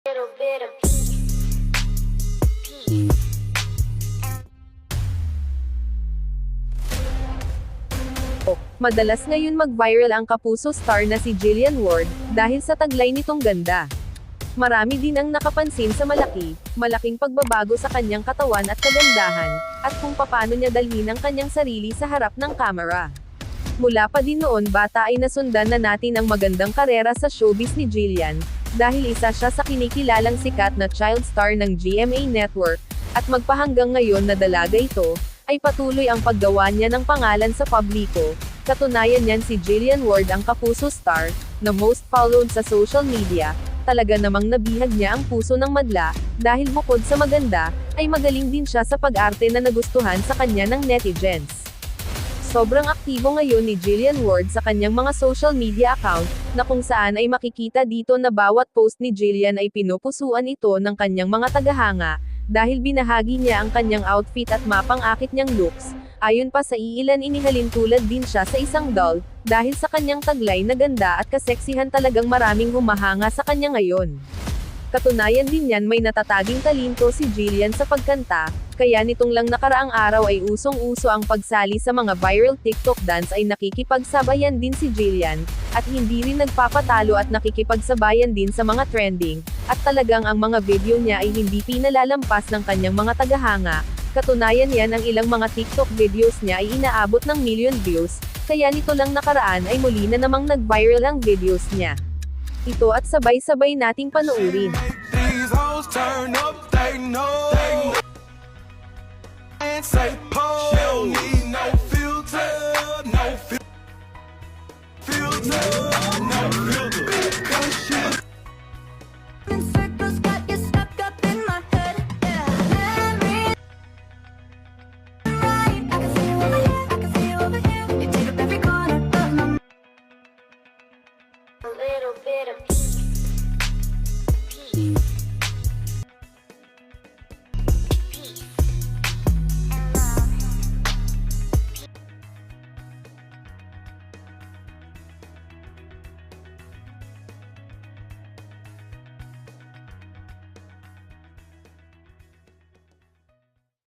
Little bit of peace. Madalas ngayon mag-viral ang kapuso star na si Jillian Ward, dahil sa taglay nitong ganda. Marami din ang nakapansin sa malaking pagbabago sa kanyang katawan at kagandahan, at kung paano niya dalhin ang kanyang sarili sa harap ng kamera. Mula pa din noon bata ay nasundan na natin ang magandang karera sa showbiz ni Jillian, dahil isa siya sa kinikilalang sikat na child star ng GMA Network, at magpahanggang ngayon na dalaga ito, ay patuloy ang paggawa niya ng pangalan sa publiko. Katunayan niyan si Jillian Ward ang kapuso star, na most followed sa social media. Talaga namang nabihag niya ang puso ng madla, dahil bukod sa maganda, ay magaling din siya sa pag-arte na nagustuhan sa kanya ng netizens. Sobrang aktibo ngayon ni Jillian Ward sa kanyang mga social media account, na kung saan ay makikita dito na bawat post ni Jillian ay pinupusuan ito ng kanyang mga tagahanga, dahil binahagi niya ang kanyang outfit at mapang-akit niyang looks. Ayon pa sa iilan inihalin tulad din siya sa isang doll, dahil sa kanyang taglay na ganda at kaseksihan talagang maraming humahanga sa kanya ngayon. Katunayan din yan may natataging talento si Jillian sa pagkanta, kaya nitong lang nakaraang araw ay usong-uso ang pagsali sa mga viral TikTok dance ay nakikipagsabayan din si Jillian, at hindi rin nagpapatalo at nakikipagsabayan din sa mga trending, at talagang ang mga video niya ay hindi pinalalampas ng kanyang mga tagahanga. Katunayan yan ang ilang mga TikTok videos niya ay inaabot ng million views, kaya nito lang nakaraan ay muli na namang nag-viral ang videos niya. Ito at sabay-sabay nating panoorin. These hoes turn up, they know. And say,